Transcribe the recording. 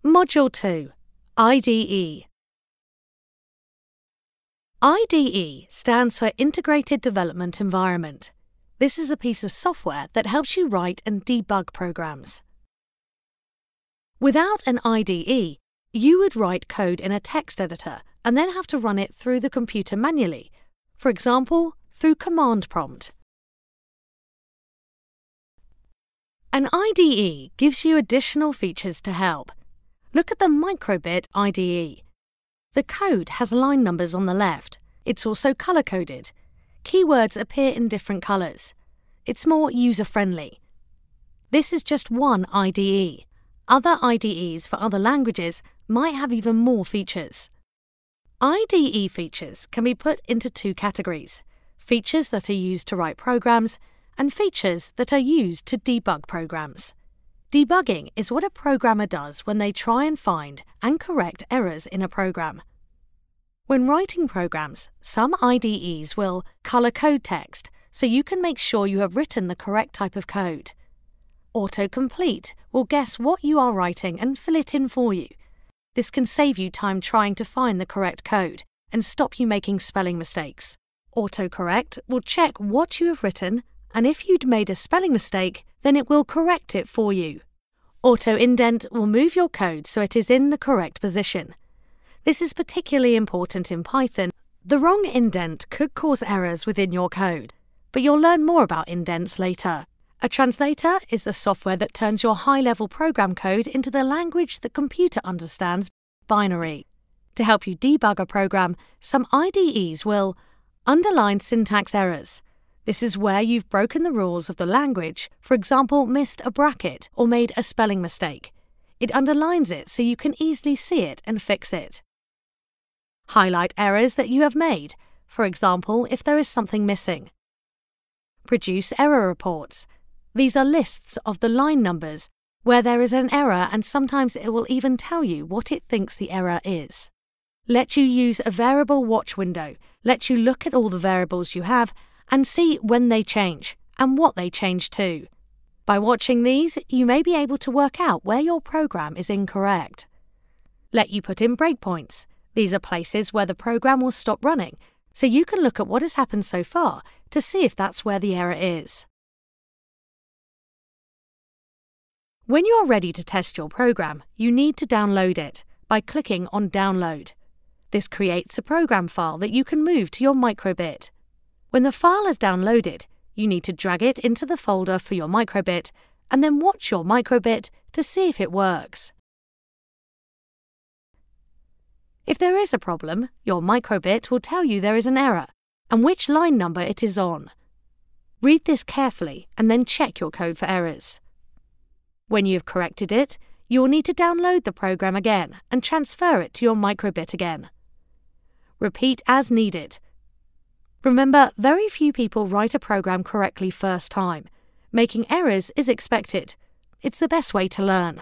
Module 2, IDE. IDE stands for Integrated Development Environment. This is a piece of software that helps you write and debug programs. Without an IDE, you would write code in a text editor and then have to run it through the computer manually, for example, through command prompt. An IDE gives you additional features to help. Look at the MicroPython IDE. The code has line numbers on the left. It's also color-coded. Keywords appear in different colors. It's more user-friendly. This is just one IDE. Other IDEs for other languages might have even more features. IDE features can be put into two categories: features that are used to write programs and features that are used to debug programs. Debugging is what a programmer does when they try and find and correct errors in a program. When writing programs, some IDEs will color code text so you can make sure you have written the correct type of code. Autocomplete will guess what you are writing and fill it in for you. This can save you time trying to find the correct code and stop you making spelling mistakes. Autocorrect will check what you have written, and if you'd made a spelling mistake, then it will correct it for you. Auto-indent will move your code so it is in the correct position. This is particularly important in Python. The wrong indent could cause errors within your code, but you'll learn more about indents later. A translator is the software that turns your high-level program code into the language the computer understands, binary. To help you debug a program, some IDEs will underline syntax errors. This is where you've broken the rules of the language, for example, missed a bracket or made a spelling mistake. It underlines it so you can easily see it and fix it. Highlight errors that you have made, for example, if there is something missing. Produce error reports. These are lists of the line numbers where there is an error, and sometimes it will even tell you what it thinks the error is. Let you use a variable watch window. Let you look at all the variables you have and see when they change and what they change to. By watching these, you may be able to work out where your program is incorrect. Let you put in breakpoints. These are places where the program will stop running, so you can look at what has happened so far to see if that's where the error is. When you are ready to test your program, you need to download it by clicking on Download. This creates a program file that you can move to your MicroPython. When the file is downloaded, you need to drag it into the folder for your MicroPython and then watch your MicroPython to see if it works. If there is a problem, your MicroPython will tell you there is an error and which line number it is on. Read this carefully and then check your code for errors. When you have corrected it, you will need to download the program again and transfer it to your MicroPython again. Repeat as needed. Remember, very few people write a program correctly first time. Making errors is expected. It's the best way to learn.